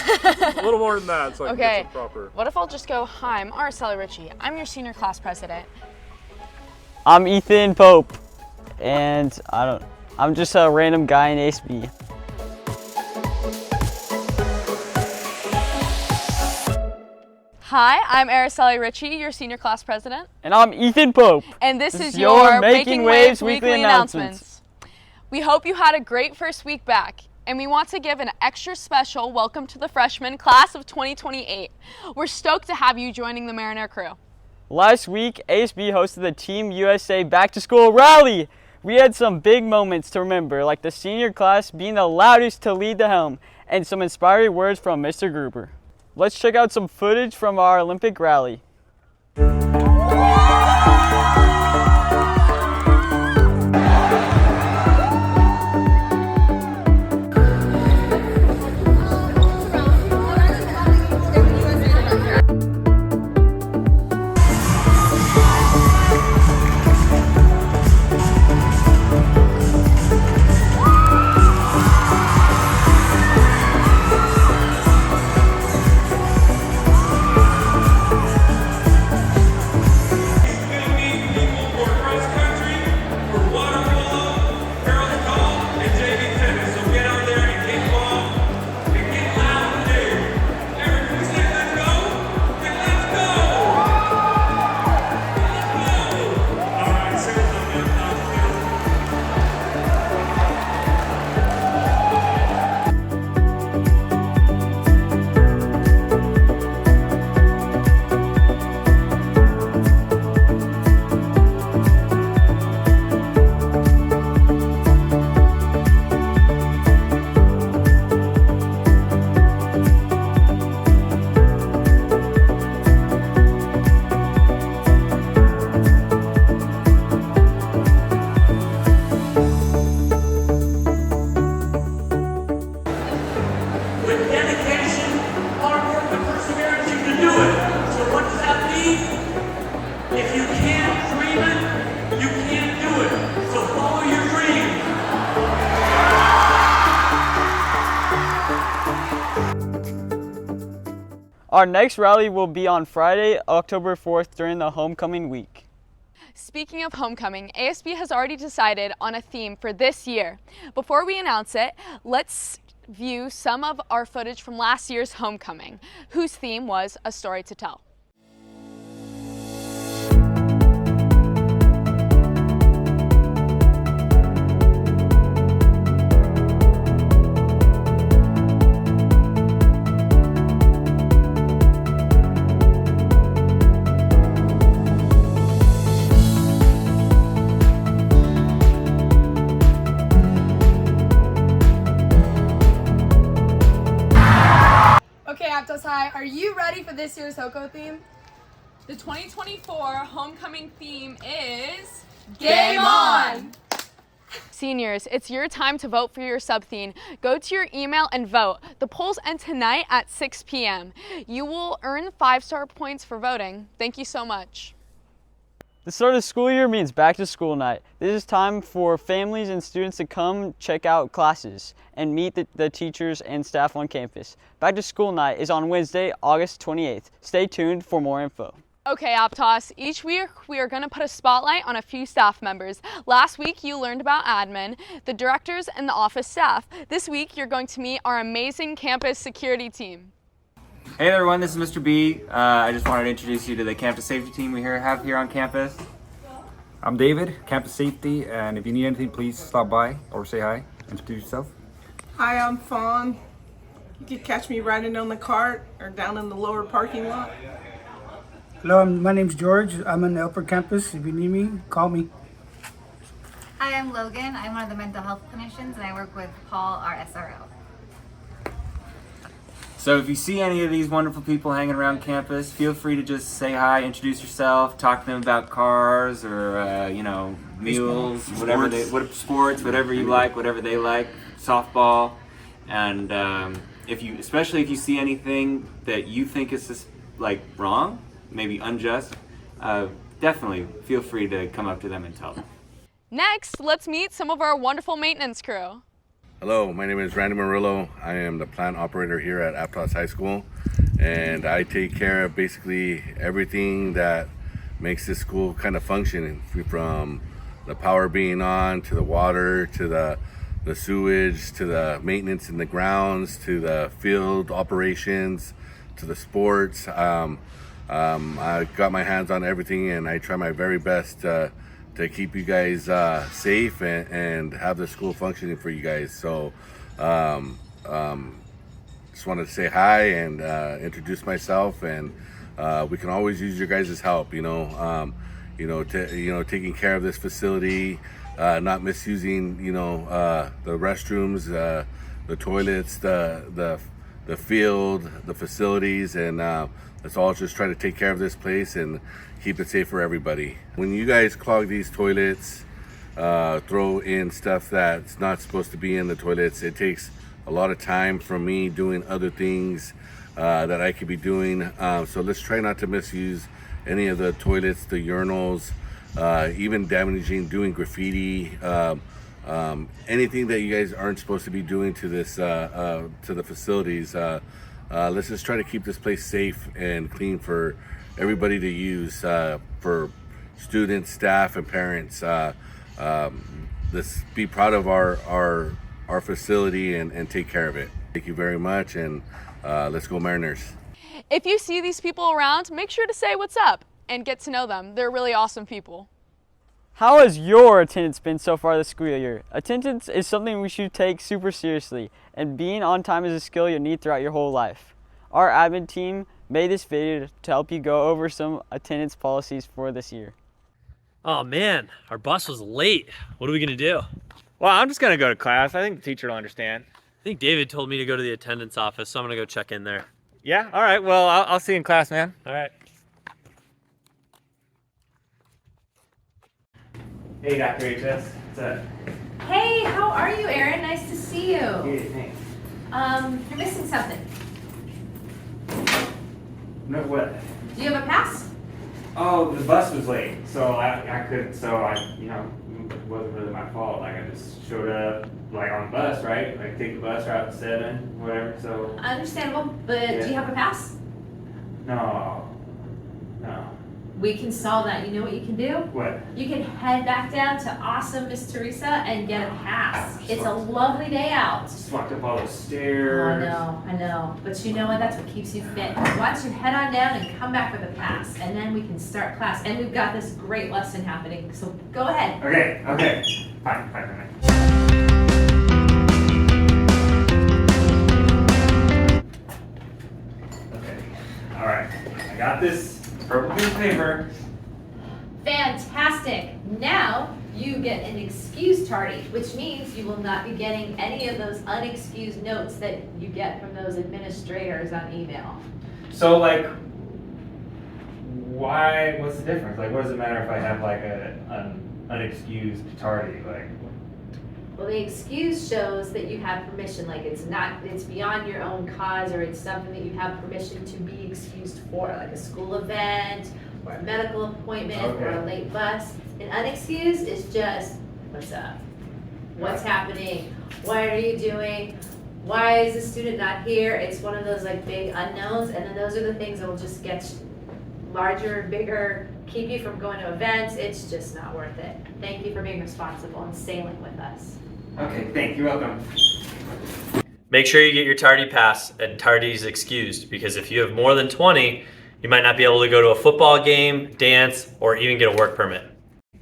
A little more than that, so I can get some proper. What if I'll just go, hi, I'm Araceli Ritchie. I'm your senior class president. I'm Ethan Pope, and I'm just a random guy in ASB. Hi, I'm Araceli Ritchie, your senior class president. And I'm Ethan Pope. And this is your Making Waves weekly announcements. We hope you had a great first week back, and we want to give an extra special welcome to the freshman class of 2028. We're stoked to have you joining the Mariner crew. Last week, ASB hosted the Team USA Back to School Rally. We had some big moments to remember, like the senior class being the loudest to lead the helm, and some inspiring words from Mr. Gruber. Let's check out some footage from our Olympic rally. Our next rally will be on Friday, October 4th during the homecoming week. Speaking of homecoming, ASB has already decided on a theme for this year. Before we announce it, let's view some of our footage from last year's homecoming, whose theme was A Story to Tell. Hi, are you ready for this year's HoCo theme? The 2024 homecoming theme is Game On! Seniors, it's your time to vote for your sub-theme. Go to your email and vote. The polls end tonight at 6 p.m. You will earn 5-star points for voting. Thank you so much. The start of the school year means back to school night. This is time for families and students to come check out classes and meet the teachers and staff on campus. Back to school night is on Wednesday, August 28th. Stay tuned for more info. Okay, Aptos, each week we are going to put a spotlight on a few staff members. Last week you learned about admin, the directors, and the office staff. This week you're going to meet our amazing campus security team. Hey everyone, this is Mr. B. I just wanted to introduce you to the campus safety team we have here on campus. I'm David, campus safety, and if you need anything, please stop by or say hi. Introduce yourself. Hi, I'm Fawn. You can catch me riding on the cart or down in the lower parking lot. Hello, my name's George. I'm on the upper campus. If you need me, call me. Hi, I'm Logan. I'm one of the mental health clinicians and I work with Paul, our SRO. So if you see any of these wonderful people hanging around campus, feel free to just say hi, introduce yourself, talk to them about cars or meals, sports, whatever you like, whatever they like, softball, and especially if you see anything that you think is just like wrong, maybe unjust, definitely feel free to come up to them and tell them. Next, let's meet some of our wonderful maintenance crew. Hello, my name is Randy Murillo. I am the plant operator here at Aptos High School, and I take care of basically everything that makes this school kind of function, from the power being on, to the water, to the sewage, to the maintenance in the grounds, to the field operations, to the sports. I got my hands on everything, and I try my very best to keep you guys safe and have the school functioning for you guys. So just wanted to say hi and introduce myself, and we can always use your guys' help, taking care of this facility, not misusing, the restrooms, the toilets, the field, the facilities, and let's all just try to take care of this place and keep it safe for everybody. When you guys clog these toilets, throw in stuff that's not supposed to be in the toilets, it takes a lot of time from me doing other things that I could be doing. So let's try not to misuse any of the toilets, the urinals, even doing graffiti, anything that you guys aren't supposed to be doing to this, to the facilities. Let's just try to keep this place safe and clean for everybody to use, for students, staff, and parents. Let's be proud of our facility and take care of it. Thank you very much, and let's go Mariners. If you see these people around, make sure to say what's up and get to know them. They're really awesome people. How has your attendance been so far this school year? Attendance is something we should take super seriously, and being on time is a skill you'll need throughout your whole life. Our admin team made this video to help you go over some attendance policies for this year. Oh man, our bus was late. What are we gonna do? Well, I'm just gonna go to class. I think the teacher will understand. I think David told me to go to the attendance office, so I'm gonna go check in there. Yeah, all right. Well, I'll see you in class, man. All right. Hey, Dr. HS. What's up? Hey, how are you, Aaron? Nice to see you. Hey, thanks. You're missing something. No, what? Do you have a pass? Oh, the bus was late, so I couldn't. So it wasn't really my fault. Like, I just showed up like on the bus, right? Like, take the bus route 7, whatever. So. Understandable, but Yeah. do you have a pass? No. We can solve that. You know what you can do? What? You can head back down to awesome Miss Teresa and get a pass. It's a lovely day out. Just walked up all those Oh, stairs. I know. But you know what? That's what keeps you fit. Why don't you head on down and come back with a pass, and then we can start class. And we've got this great lesson happening, so go ahead. Okay. Fine. Okay. All right. I got this purple piece of paper. Fantastic. Now you get an excused tardy, which means you will not be getting any of those unexcused notes that you get from those administrators on email. So, like, what's the difference? Like, what does it matter if I have, like, an unexcused tardy? Like, Well, the excuse shows that you have permission, like it's beyond your own cause, or it's something that you have permission to be excused for, like a school event, or a medical appointment, or a late bus. And unexcused is just, what's up? What's happening? What are you doing? Why is the student not here? It's one of those like big unknowns, and then those are the things that will just get larger, bigger, keep you from going to events. It's just not worth it. Thank you for being responsible and sailing with us. okay, thank you, welcome. Make sure you get your tardy pass and tardies excused, because if you have more than 20, you might not be able to go to a football game, dance, or even get a work permit.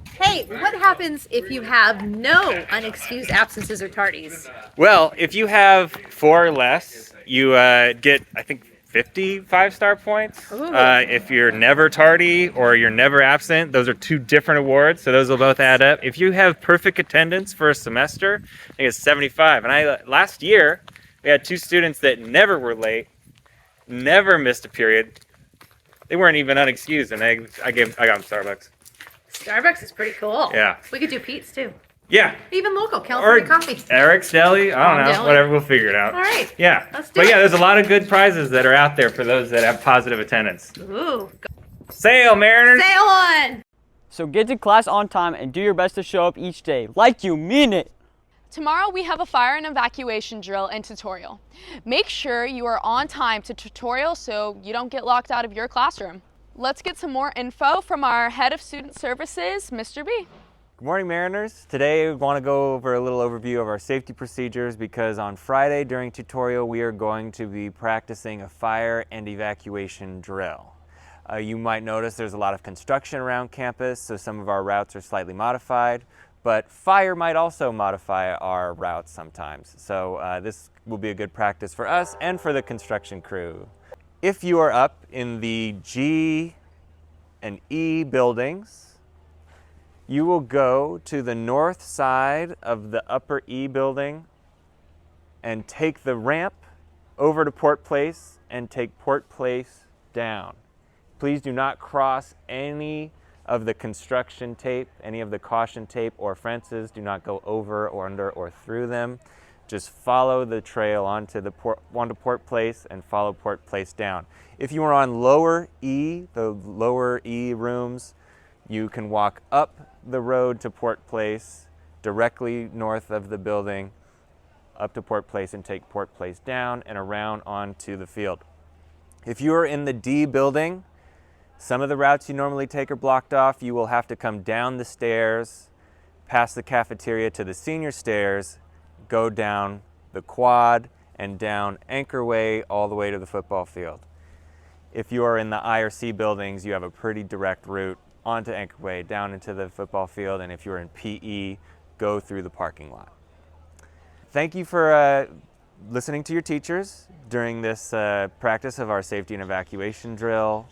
Hey, what happens if you have no unexcused absences or tardies? Well, if you have 4 or less, you get, I think, 50 5-star points. If you're never tardy or you're never absent, those are 2 different awards, so those will both add up. If you have perfect attendance for a semester, I think it's 75. And last year, we had 2 students that never were late, never missed a period. They weren't even unexcused, and I got them Starbucks. Starbucks is pretty cool. Yeah. We could do Pete's too. Yeah. Even local, California coffee. Eric's Deli. I don't know. Deli. Whatever. We'll figure it out. All right. Yeah. Let's do But it. yeah, there's a lot of good prizes that are out there for those that have positive attendance. Ooh. Sail, Mariners! Sail on! So get to class on time and do your best to show up each day, like you mean it. Tomorrow we have a fire and evacuation drill and tutorial. Make sure you are on time to tutorial so you don't get locked out of your classroom. Let's get some more info from our head of student services, Mr. B. Good morning, Mariners. Today we want to go over a little overview of our safety procedures because on Friday during tutorial we are going to be practicing a fire and evacuation drill. You might notice there's a lot of construction around campus, so some of our routes are slightly modified, but fire might also modify our routes sometimes. So this will be a good practice for us and for the construction crew. If you are up in the G and E buildings, you will go to the north side of the upper E building and take the ramp over to Port Place and take Port Place down. Please do not cross any of the construction tape, any of the caution tape or fences. Do not go over or under or through them. Just follow the trail onto Port Place and follow Port Place down. If you are on lower E, the lower E rooms, you can walk up the road to Port Place, directly north of the building, up to Port Place and take Port Place down and around onto the field. If you are in the D building, some of the routes you normally take are blocked off. You will have to come down the stairs, past the cafeteria to the senior stairs, go down the quad and down Anchorway all the way to the football field. If you are in the I or C buildings, you have a pretty direct route onto Anchorway, down into the football field, and if you're in PE, go through the parking lot. Thank you for listening to your teachers during this practice of our safety and evacuation drill.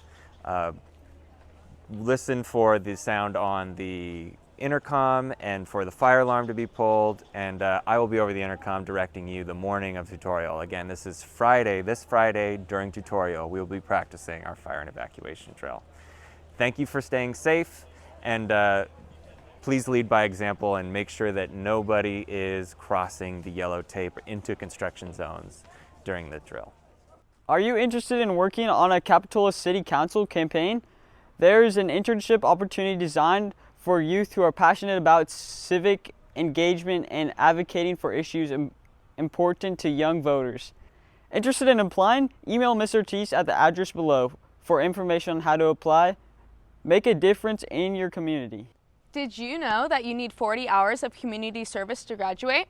Listen for the sound on the intercom and for the fire alarm to be pulled, and I will be over the intercom directing you the morning of tutorial. Again, this is Friday. This Friday during tutorial, we will be practicing our fire and evacuation drill. Thank you for staying safe, and please lead by example and make sure that nobody is crossing the yellow tape into construction zones during the drill. Are you interested in working on a Capitola City Council campaign? There is an internship opportunity designed for youth who are passionate about civic engagement and advocating for issues important to young voters. Interested in applying? Email Ms. Ortiz at the address below for information on how to apply. Make a difference in your community. Did you know that you need 40 hours of community service to graduate?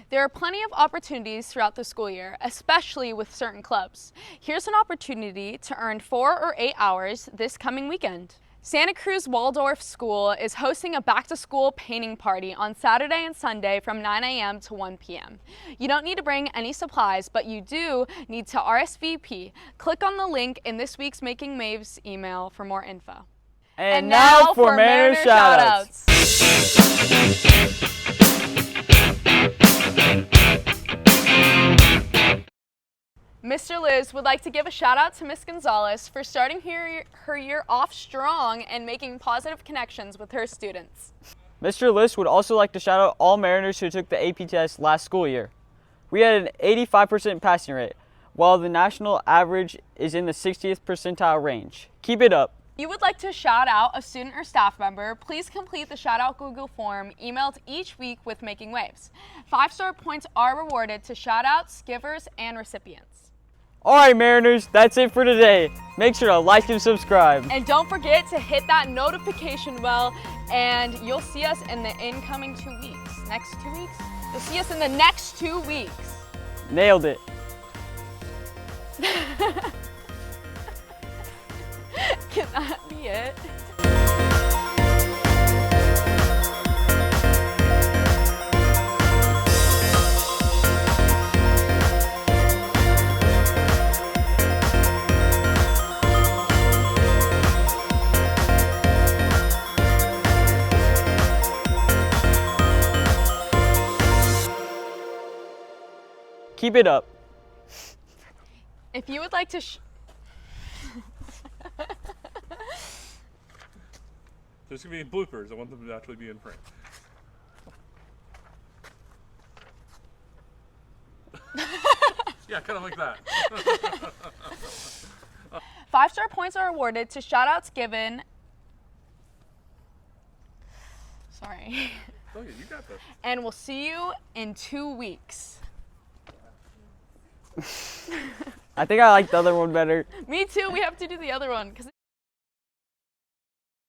There are plenty of opportunities throughout the school year, especially with certain clubs. Here's an opportunity to earn 4 or 8 hours this coming weekend. Santa Cruz Waldorf School is hosting a back-to-school painting party on Saturday and Sunday from 9 a.m. to 1 p.m. You don't need to bring any supplies, but you do need to RSVP. Click on the link in this week's Making Waves email for more info. And now for Mariner Shoutouts. Mr. Liz would like to give a shout out to Miss Gonzalez for starting her year off strong and making positive connections with her students. Mr. Liz would also like to shout out all Mariners who took the AP test last school year. We had an 85% passing rate, while the national average is in the 60th percentile range. Keep it up. If you would like to shout out a student or staff member, please complete the shout out Google form emailed each week with Making Waves. 5-star points are rewarded to shout outs, givers, and recipients. Alright Mariners, that's it for today. Make sure to like and subscribe. And don't forget to hit that notification bell, and you'll see us in the incoming 2 weeks. Next 2 weeks? You'll see us in the next 2 weeks. Nailed it. Can that be it? Keep it up. If you would like to There's going to be bloopers. I want them to actually be in frame. Yeah, kind of like that. 5-star points are awarded to shout outs given. Sorry. Oh, yeah, you got this. And we'll see you in 2 weeks. I think I like the other one better. Me too. We have to do the other one.